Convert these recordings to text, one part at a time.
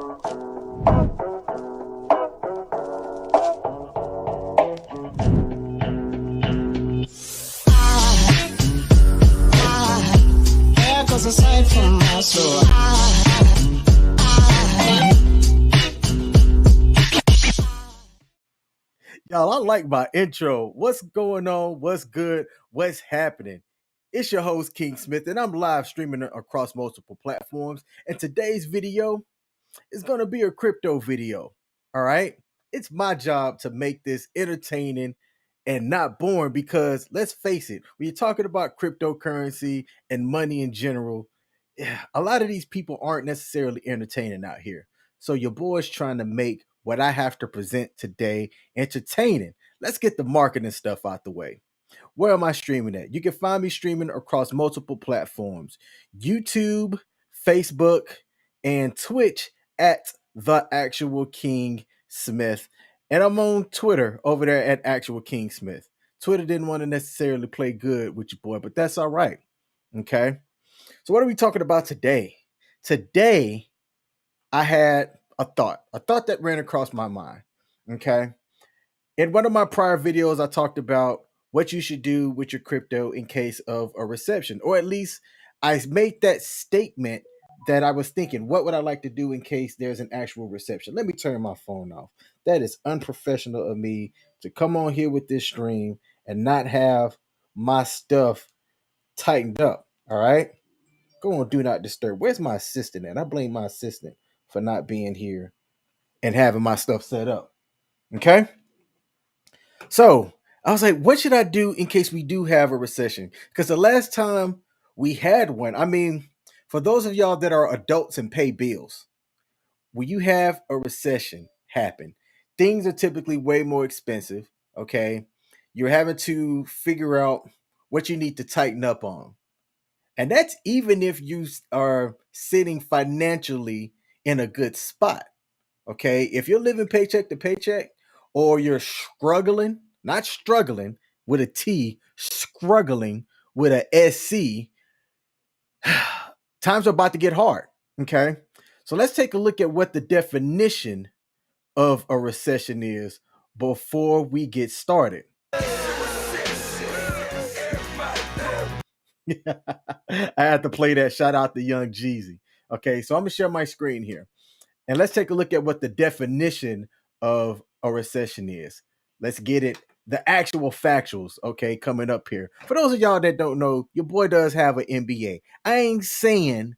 There goes a sight from my soul. Y'all, I like my intro. What's going on? What's good? What's happening? It's your host, King Smith, and I'm live streaming across multiple platforms. And today's video is going to be a crypto video. All right? It's my job to make this entertaining and not boring because let's face it, when you're talking about cryptocurrency and money in general, a lot of these people aren't necessarily entertaining out here. So your boy's trying to make what I have to present today entertaining. Let's get the marketing stuff out the way. Where am I streaming at? You can find me streaming across multiple platforms: YouTube, Facebook, and Twitch at The Actual King Smith. And I'm on Twitter over there at Actual King Smith. Twitter didn't want to necessarily play good with your boy, but that's all right. Okay. So, what are we talking about today? Today, I had a thought that ran across my mind. Okay. In one of my prior videos, I talked about what you should do with your crypto in case of a recession, or at least I made that statement that I was thinking, what would I like to do in case there's an actual recession? Let me turn my phone off. That is unprofessional of me to come on here with this stream and not have my stuff tightened up. All right. Go on, do not disturb. Where's my assistant at? I blame my assistant for not being here and having my stuff set up. Okay. So I was like, what should I do in case we do have a recession? Because the last time we had one, I mean, for those of y'all that are adults and pay bills, when you have a recession happen, things are typically way more expensive. Okay. You're having to figure out what you need to tighten up on. And that's even if you are sitting financially in a good spot. Okay. If you're living paycheck to paycheck or you're struggling, not struggling with a T, struggling with a SC, times are about to get hard. Okay. So let's take a look at what the definition of a recession is before we get started. I had to play that. Shout out to Young Jeezy. Okay, so I'm gonna share my screen here. And let's take a look at what the definition of a recession is. Let's get it. The actual factuals, okay, coming up here. For those of y'all that don't know, your boy does have an MBA. I ain't saying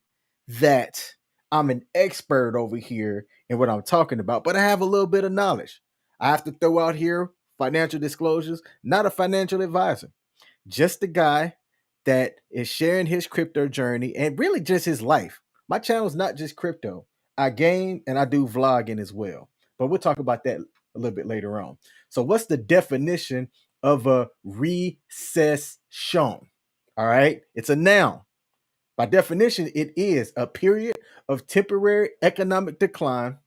that I'm an expert over here in what I'm talking about, but I have a little bit of knowledge. I have to throw out here financial disclosures, not a financial advisor, just a guy that is sharing his crypto journey and really just his life. My channel is not just crypto. I game and I do vlogging as well. But we'll talk about that a little bit later on. So, what's the definition of a recession? All right, it's a noun. By definition, it is a period of temporary economic decline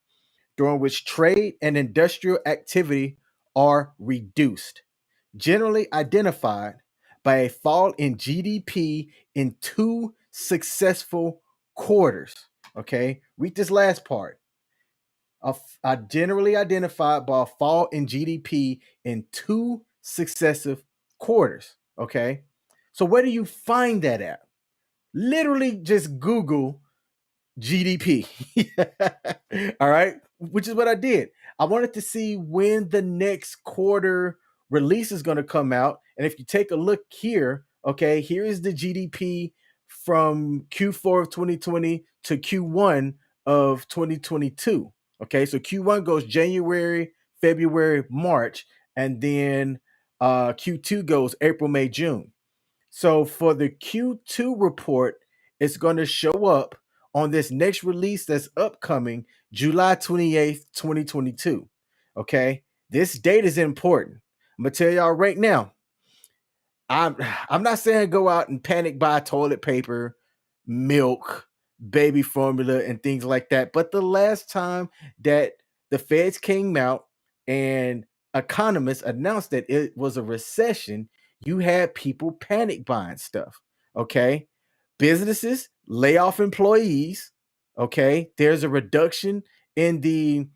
during which trade and industrial activity are reduced, generally identified by a fall in GDP in two successful quarters. Okay, read this last part. Generally identified by a fall in GDP in two successive quarters. Okay, so where do you find that at? Literally just Google GDP. All right, which is what I did. I wanted to see when the next quarter release is going to come out. And if you take a look here, okay, here is the GDP from Q4 of 2020 to Q1 of 2022. Okay, so Q1 goes January, February, March, and then Q2 goes April, May, June. So for the Q2 report, it's going to show up on this next release that's upcoming, July 28th, 2022. Okay, this date is important. I'm gonna tell y'all right now. I'm not saying go out and panic buy toilet paper, milk, baby formula, and things like that. But the last time that the feds came out and economists announced that it was a recession, you had people panic buying stuff. Okay. Businesses lay off employees. Okay. There's a reduction in the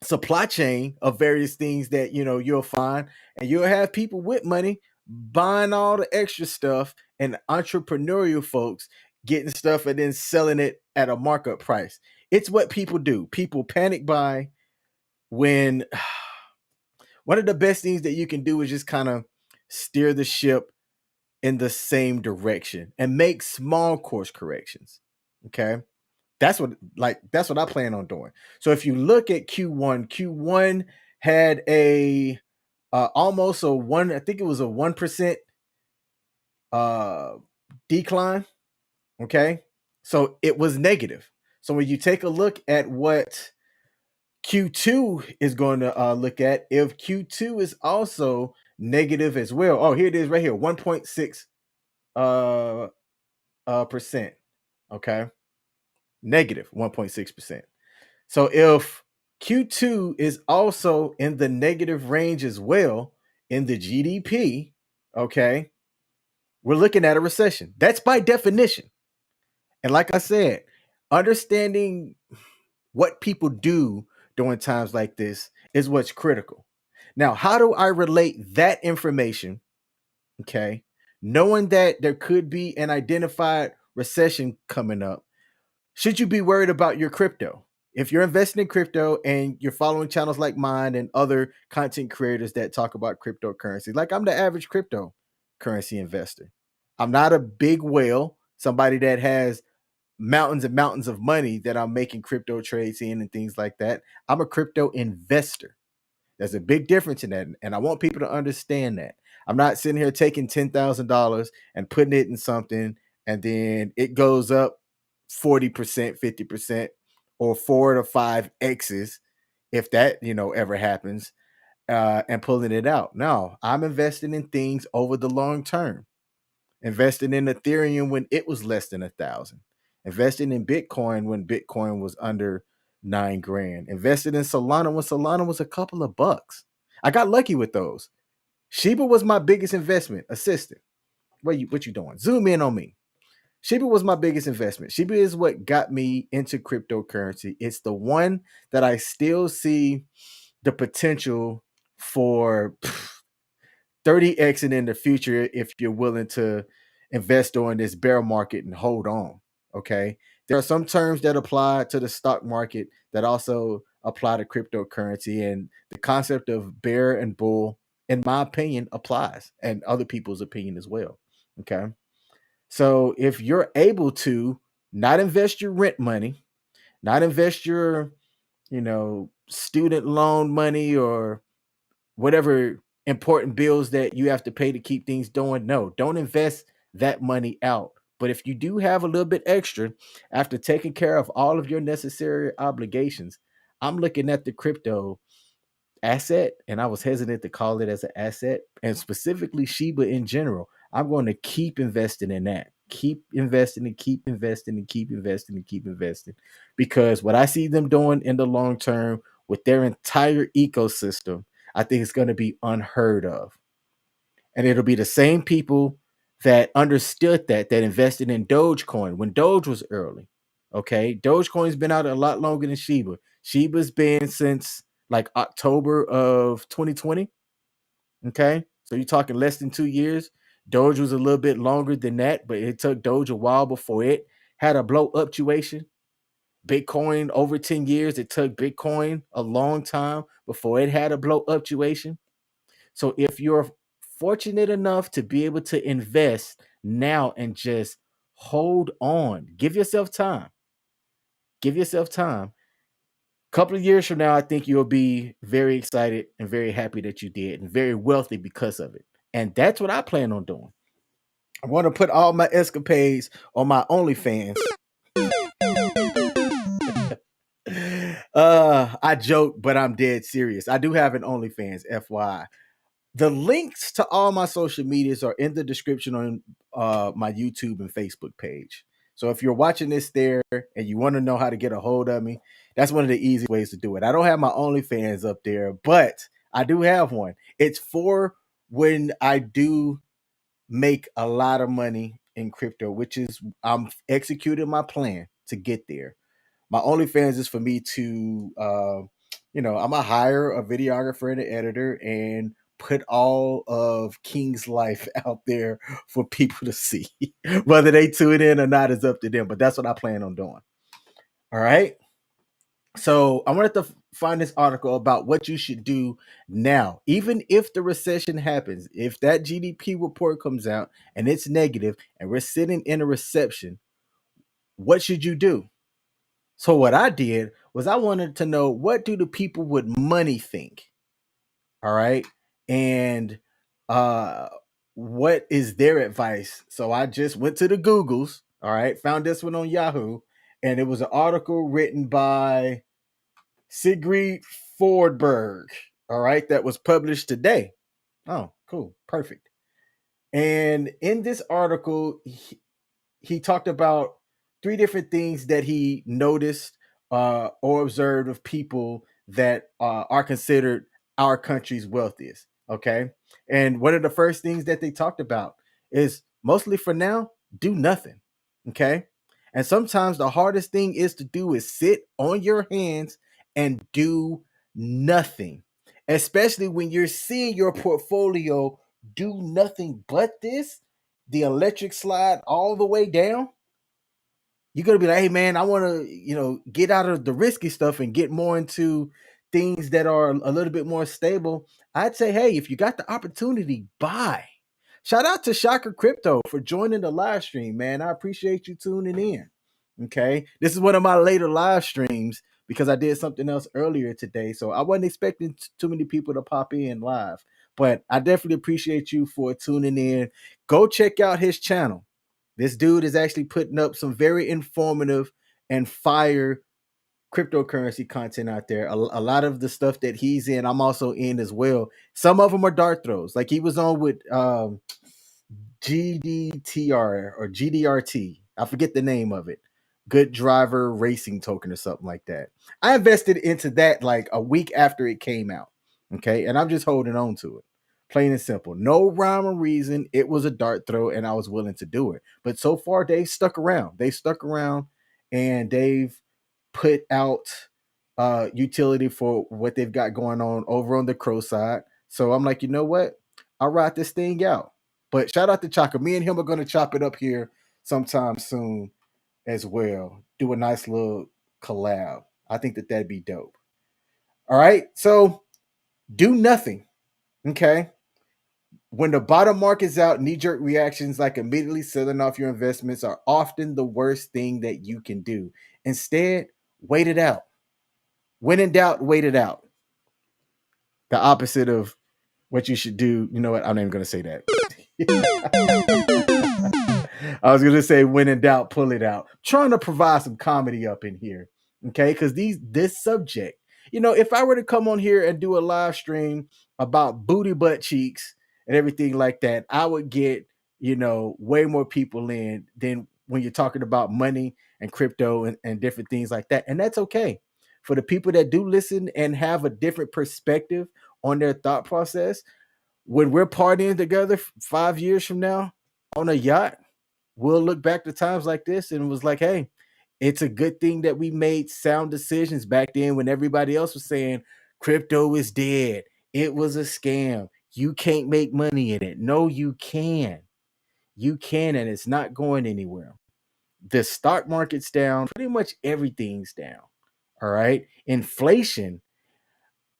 supply chain of various things that you'll find, and you'll have people with money buying all the extra stuff, and entrepreneurial folks getting stuff and then selling it at a markup price. It's what people do. People panic buy when one of the best things that you can do is just kind of steer the ship in the same direction and make small course corrections. Okay. That's what I plan on doing. So if you look at Q1 had a almost a one, I think it was a 1% uh decline. Okay. So it was negative. So when you take a look at what Q2 is going to look at, if Q2 is also negative as well. Oh, here it is right here, 1.6 percent. Okay. Negative 1.6%. So if Q2 is also in the negative range as well in the GDP, okay, we're looking at a recession. That's by definition. And like I said, understanding what people do during times like this is what's critical. Now, how do I relate that information, okay, knowing that there could be an identified recession coming up? Should you be worried about your crypto? If you're investing in crypto and you're following channels like mine and other content creators that talk about cryptocurrency, like I'm the average cryptocurrency investor. I'm not a big whale, somebody that has mountains and mountains of money that I'm making crypto trades in and things like that. I'm a crypto investor. There's a big difference in that. And I want people to understand that. I'm not sitting here taking $10,000 and putting it in something and then it goes up 40%, 50%, or 4 to 5 X's, if that, ever happens, and pulling it out. No, I'm investing in things over the long term. Investing in Ethereum when it was less than 1,000. Investing in Bitcoin when Bitcoin was under 9 grand. Invested in Solana when Solana was a couple of bucks. I got lucky with those. Shiba was my biggest investment. Assistant, what you doing? Zoom in on me. Shiba was my biggest investment. Shiba is what got me into cryptocurrency. It's the one that I still see the potential for 30x in the future if you're willing to invest during this bear market and hold on. Okay. There are some terms that apply to the stock market that also apply to cryptocurrency. And the concept of bear and bull, in my opinion, applies, and other people's opinion as well. Okay. So if you're able to not invest your rent money, not invest your, student loan money or whatever important bills that you have to pay to keep things going, no, don't invest that money out. But if you do have a little bit extra after taking care of all of your necessary obligations, I'm looking at the crypto asset, and I was hesitant to call it as an asset, and specifically Shiba in general. I'm going to keep investing in that. Keep investing and keep investing and keep investing and keep investing. Because what I see them doing in the long term with their entire ecosystem, I think it's going to be unheard of. And it'll be the same people that understood that invested in Dogecoin when Doge was early. Okay. Dogecoin's been out a lot longer than Shiba. Shiba's been since like October of 2020. Okay. So you're talking less than 2 years. Doge was a little bit longer than that, but it took Doge a while before it had a blow up situation. Bitcoin over 10 years. It took Bitcoin a long time before it had a blow up situation. So if you're fortunate enough to be able to invest now and just hold on, give yourself time. Give yourself time. A couple of years from now, I think you'll be very excited and very happy that you did and very wealthy because of it. And that's what I plan on doing. I want to put all my escapades on my OnlyFans. I joke, but I'm dead serious. I do have an OnlyFans, FYI. The links to all my social medias are in the description on my YouTube and Facebook page. So if you're watching this there and you want to know how to get a hold of me, that's one of the easy ways to do it. I don't have my OnlyFans up there, but I do have one. It's for when I do make a lot of money in crypto, which is I'm executing my plan to get there. My OnlyFans is for me to, I'm gonna hire a videographer and an editor and put all of King's life out there for people to see. Whether they tune in or not is up to them, but that's what I plan on doing. All right. So I wanted to find this article about what you should do now, even if the recession happens. If that GDP report comes out and it's negative and we're sitting in a recession, what should you do? So what I did was I wanted to know, what do the people with money think? All right. And uh what is their advice? So I just went to the Googles, all right, found this one on Yahoo, and it was an article written by Sigrid Fordberg, all right, that was published today. Oh, cool. Perfect. And in this article, he talked about three different things that he noticed or observed of people that are considered our country's wealthiest. Okay. And one of the first things that they talked about is, mostly for now, do nothing. Okay. And sometimes the hardest thing is to do is sit on your hands and do nothing, especially when you're seeing your portfolio do nothing but this, the electric slide all the way down. You're gonna be like, hey man, I want to, get out of the risky stuff and get more into things that are a little bit more stable. I'd say, hey, if you got the opportunity, buy. Shout out to Shocker Crypto for joining the live stream, man. I appreciate you tuning in. Okay, this is one of my later live streams because I did something else earlier today, so I wasn't expecting too many people to pop in live. But I definitely appreciate you for tuning in. Go check out his channel. This dude is actually putting up some very informative and fire cryptocurrency content out there. A lot of the stuff that he's in, I'm also in as well. Some of them are dart throws. Like he was on with GDTR or GDRT. I forget the name of it. Good Driver Racing Token or something like that. I invested into that like a week after it came out. Okay. And I'm just holding on to it. Plain and simple. No rhyme or reason. It was a dart throw and I was willing to do it. But so far, they've stuck around. They stuck around and they've put out utility for what they've got going on over on the Crow side. So I'm like, you know what? I'll ride this thing out. But shout out to Chaka. Me and him are going to chop it up here sometime soon as well. Do a nice little collab. I think that that'd be dope. All right. So do nothing. Okay. When the bottom market's out, knee-jerk reactions like immediately selling off your investments are often the worst thing that you can do. Instead, wait it out. When in doubt, wait it out. The opposite of what you should do. You know what? I'm not even going to say that. I was going to say, when in doubt, pull it out. Trying to provide some comedy up in here. Okay. Because this subject, if I were to come on here and do a live stream about booty butt cheeks and everything like that, I would get, way more people in than when you're talking about money and crypto and different things like that. And that's okay. For the people that do listen and have a different perspective on their thought process, when we're partying together 5 years from now on a yacht, we'll look back to times like this and it was like, hey, it's a good thing that we made sound decisions back then when everybody else was saying crypto is dead. It was a scam. You can't make money in it. No, you can. You can, and it's not going anywhere. The stock market's down. Pretty much everything's down. All right. Inflation.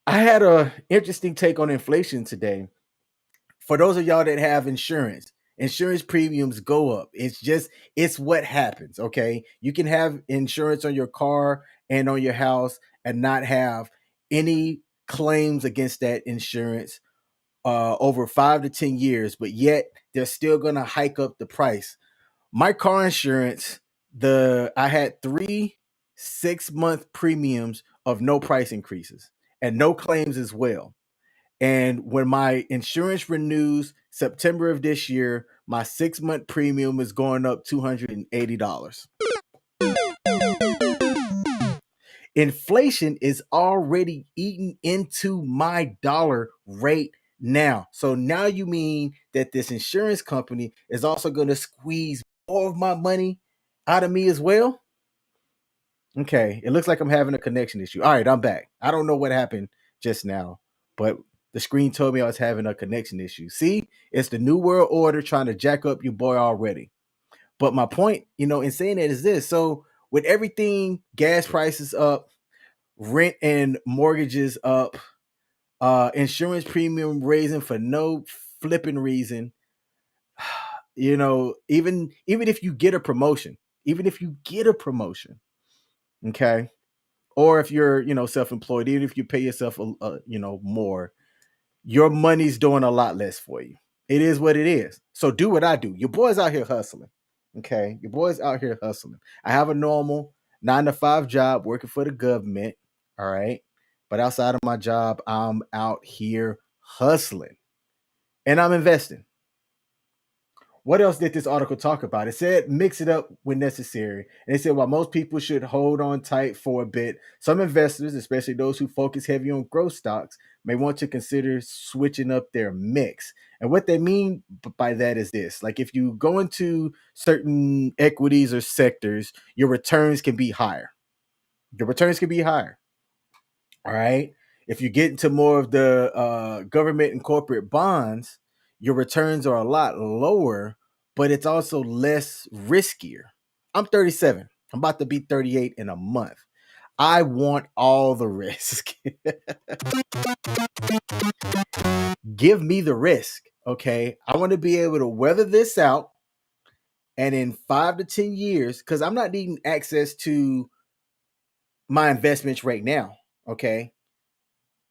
I had a interesting take on inflation today. For those of y'all that have insurance premiums go up. It's what happens. Okay. You can have insurance on your car and on your house and not have any claims against that insurance over 5 to 10 years, but yet they're still going to hike up the price. My car insurance, I had 3 6-month premiums of no price increases and no claims as well. And when my insurance renews September of this year, my 6-month premium is going up $280. Inflation is already eating into my dollar rate now. So now you mean that this insurance company is also going to squeeze more of my money out of me as well? Okay, it looks like I'm having a connection issue. All right, I'm back. I don't know what happened just now, but the screen told me I was having a connection issue. See, it's the New World Order trying to jack up your boy already. But my point, in saying that is this. So with everything, gas prices up, rent and mortgages up, insurance premium raising for no flipping reason, even if you get a promotion, okay, or if you're self-employed, even if you pay yourself more, your money's doing a lot less for you. It is what it is. So do what I do. Your boy's out here hustling. Okay, your boy's out here hustling. I have a normal 9 to 5 job working for the government. All right, but outside of my job, I'm out here hustling and I'm investing. What else did this article talk about? It said mix it up when necessary. And it said while most people should hold on tight for a bit, some investors, especially those who focus heavy on growth stocks, may want to consider switching up their mix. And what they mean by that is this: like if you go into certain equities or sectors, your returns can be higher. Your returns can be higher. All right. If you get into more of the government and corporate bonds, your returns are a lot lower, but it's also less riskier. I'm 37. I'm about to be 38 in a month. I want all the risk. Give me the risk. Okay. I want to be able to weather this out. And in 5 to 10 years, because I'm not needing access to my investments right now. Okay.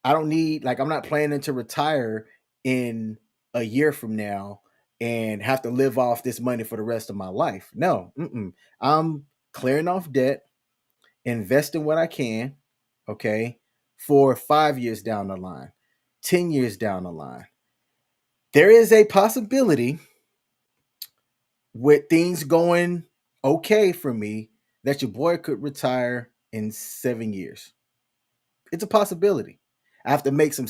I don't need, like, I'm not planning to retire in a year from now and have to live off this money for the rest of my life. No, I'm clearing off debt, investing what I can, okay, for 5 years down the line, 10 years down the line. There is a possibility with things going okay for me that your boy could retire in 7 years. It's a possibility. I had to make some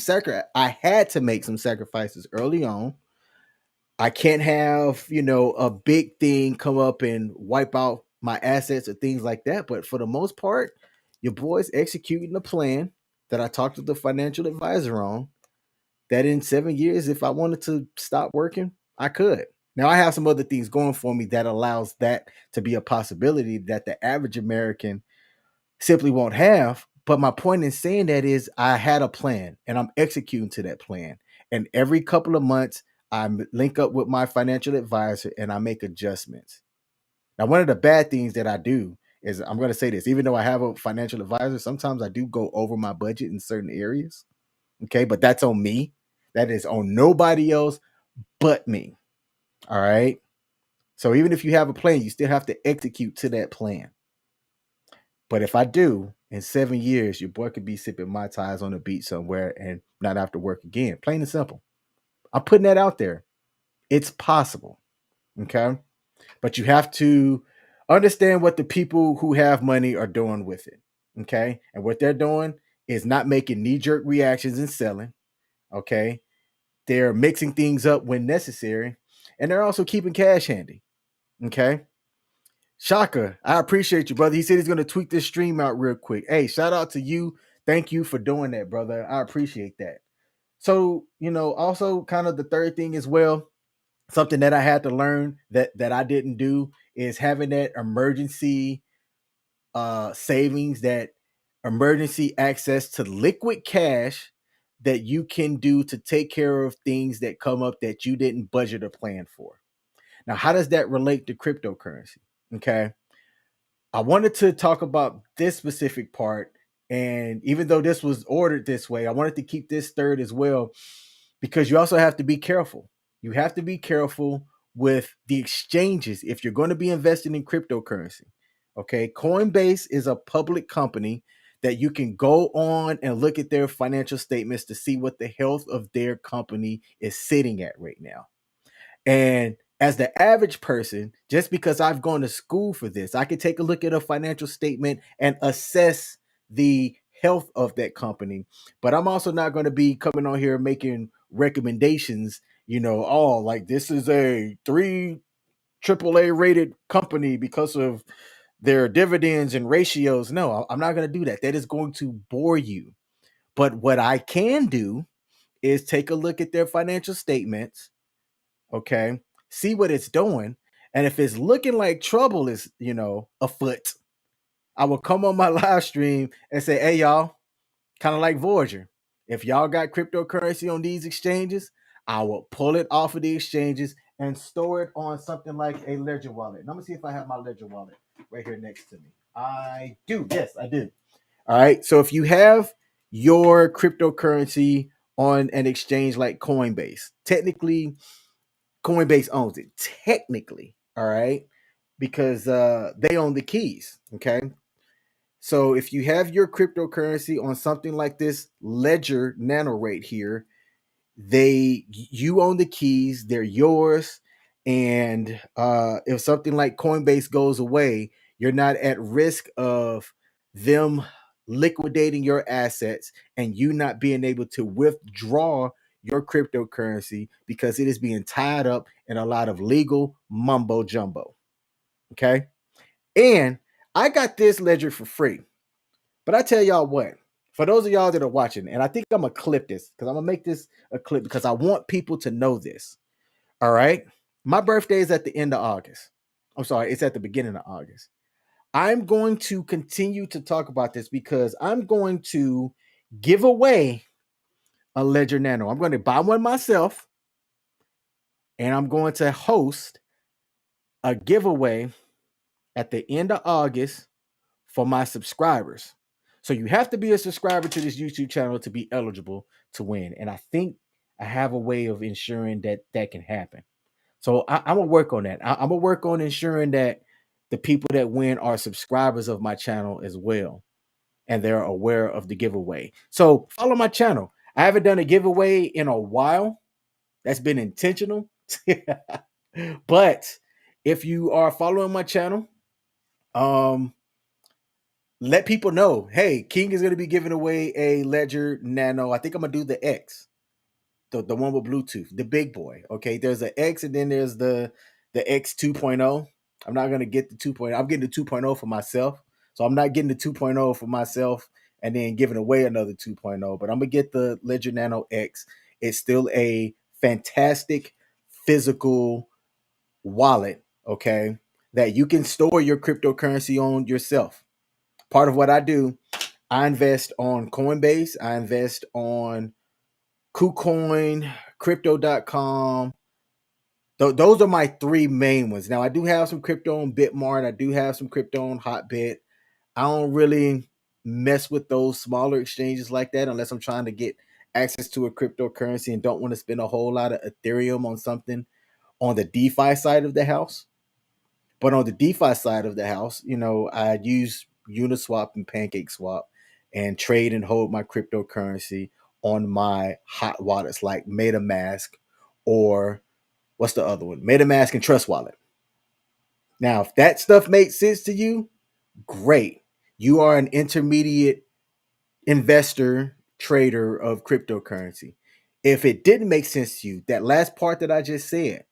sacrifices early on. I can't have, a big thing come up and wipe out my assets or things like that. But for the most part, your boy's executing the plan that I talked to the financial advisor on. That in 7 years, if I wanted to stop working, I could. Now I have some other things going for me that allows that to be a possibility that the average American simply won't have. But my point in saying that is I had a plan and I'm executing to that plan. And every couple of months, I link up with my financial advisor and I make adjustments. Now, one of the bad things that I do is I'm going to say this, even though I have a financial advisor, sometimes I do go over my budget in certain areas. Okay. But that's on me. That is on nobody else but me. All right. So even if you have a plan, you still have to execute to that plan. But if I do, in 7 years, your boy could be sipping Mai Tais on the beach somewhere and not have to work again. Plain and simple. I'm putting that out there. It's possible. Okay. But you have to understand what the people who have money are doing with it. Okay. And what they're doing is not making knee jerk reactions and selling. Okay. They're mixing things up when necessary. And they're also keeping cash handy. Okay. Shaka, I appreciate you, brother. He said he's going to tweak this stream out real quick. Hey, shout out to you. Thank you for doing that, brother. I appreciate that. So, also kind of the third thing as well, something that I had to learn that I didn't do is having that emergency savings, that emergency access to liquid cash that you can do to take care of things that come up that you didn't budget or plan for. Now, how does that relate to cryptocurrency? Okay. I wanted to talk about this specific part. And even though this was ordered this way, I wanted to keep this third as well, because you also have to be careful. You have to be careful with the exchanges if you're going to be investing in cryptocurrency. Okay. Coinbase is a public company that you can go on and look at their financial statements to see what the health of their company is sitting at right now. And as the average person, just because I've gone to school for this, I can take a look at a financial statement and assess the health of that company. But I'm also not going to be coming on here making recommendations, like this is a 3 AAA rated company because of their dividends and ratios. No, I'm not going to do that. That is going to bore you. But what I can do is take a look at their financial statements, okay, see what it's doing. And if it's looking like trouble is, afoot, I will come on my live stream and say, hey, y'all, kind of like Voyager. If y'all got cryptocurrency on these exchanges, I will pull it off of the exchanges and store it on something like a Ledger wallet. And I'm gonna see if I have my Ledger wallet right here next to me. I do. Yes, I do. All right. So if you have your cryptocurrency on an exchange like Coinbase, technically Coinbase owns it. Technically, all right, because they own the keys. Okay. So if you have your cryptocurrency on something like this Ledger Nano rate here, you own the keys, they're yours. And if something like Coinbase goes away, you're not at risk of them liquidating your assets and you not being able to withdraw your cryptocurrency because it is being tied up in a lot of legal mumbo jumbo. Okay. And I got this ledger for free. But I tell y'all what, for those of y'all that are watching, and I think I'm going to clip this because I'm going to make this a clip because I want people to know this. All right. My birthday is at the end of August. I'm sorry, it's at the beginning of August. I'm going to continue to talk about this because I'm going to give away a Ledger Nano. I'm going to buy one myself and I'm going to host a giveaway at the end of August for my subscribers. So you have to be a subscriber to this YouTube channel to be eligible to win. And I think I have a way of ensuring that that can happen. So I'm going to work on that. I'm going to work on ensuring that the people that win are subscribers of my channel as well. And they're aware of the giveaway. So follow my channel. I haven't done a giveaway in a while. That's been intentional. But if you are following my channel, let people know, hey, King is going to be giving away a Ledger Nano. I think I'm going to do the X, the one with Bluetooth, the big boy. Okay, there's an X and then there's the X 2.0. I'm not going to get the 2.0. I'm getting the 2.0 for myself. So I'm not getting the 2.0 for myself and then giving away another 2.0. But I'm going to get the Ledger Nano X. It's still a fantastic physical wallet, okay, that you can store your cryptocurrency on yourself. Part of what I do, I invest on Coinbase, I invest on KuCoin, crypto.com. Those are my three main ones. Now, I do have some crypto on Bitmart. I do have some crypto on Hotbit. I don't really mess with those smaller exchanges like that unless I'm trying to get access to a cryptocurrency and don't want to spend a whole lot of Ethereum on something on the DeFi side of the house. But on the DeFi side of the house, I use Uniswap and PancakeSwap and trade and hold my cryptocurrency on my hot wallets like MetaMask or what's the other one? MetaMask and Trust Wallet. Now, if that stuff makes sense to you, great. You are an intermediate investor, trader of cryptocurrency. If it didn't make sense to you, that last part that I just said,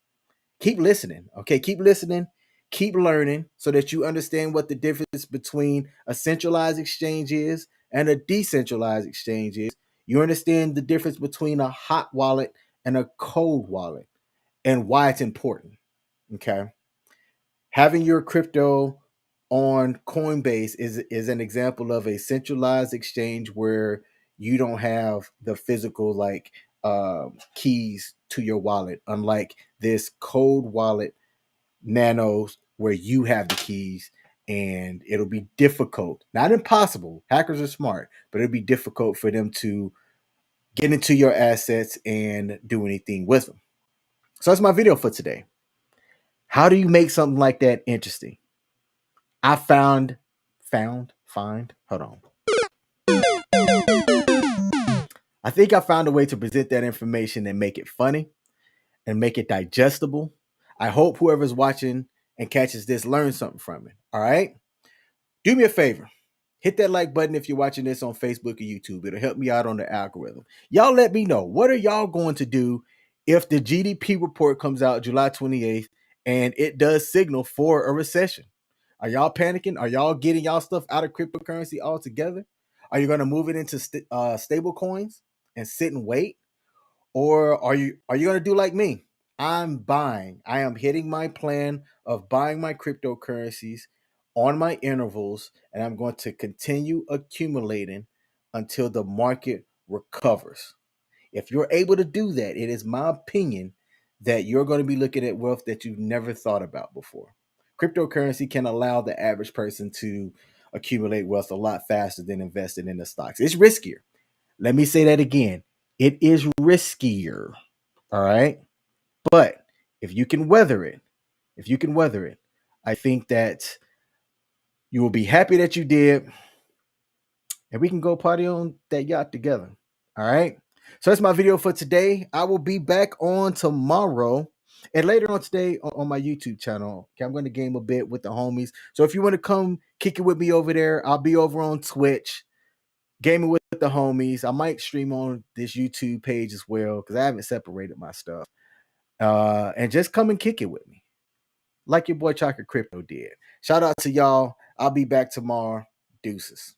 keep listening. Okay, keep listening. Keep learning so that you understand what the difference between a centralized exchange is and a decentralized exchange is. You understand the difference between a hot wallet and a cold wallet and why it's important. Okay. Having your crypto on Coinbase is an example of a centralized exchange where you don't have the physical keys to your wallet, unlike this cold wallet nanos where you have the keys, and it'll be difficult, not impossible. Hackers are smart, but it'll be difficult for them to get into your assets and do anything with them. So that's my video for today. How do you make something like that interesting? I find, hold on. I think I found a way to present that information and make it funny and make it digestible. I hope whoever's watching and catches this learns something from it. All right. Do me a favor. Hit that like button if you're watching this on Facebook or YouTube. It'll help me out on the algorithm. Y'all let me know. What are y'all going to do if the GDP report comes out July 28th and it does signal for a recession? Are y'all panicking? Are y'all getting y'all stuff out of cryptocurrency altogether? Are you going to move it into stable coins and sit and wait? Or are you going to do like me? I'm buying. I am hitting my plan of buying my cryptocurrencies on my intervals, and I'm going to continue accumulating until the market recovers. If you're able to do that, it is my opinion that you're going to be looking at wealth that you've never thought about before. Cryptocurrency can allow the average person to accumulate wealth a lot faster than investing in the stocks. It's riskier. Let me say that again. It is riskier. All right. But if you can weather it, I think that you will be happy that you did, and we can go party on that yacht together. All right. So that's my video for today. I will be back on tomorrow and later on today on my YouTube channel. Okay, I'm going to game a bit with the homies. So if you want to come kick it with me over there, I'll be over on Twitch gaming with the homies. I might stream on this YouTube page as well because I haven't separated my stuff. And just come and kick it with me like your boy Chocolate Crypto did. Shout out to y'all. I'll be back tomorrow. Deuces.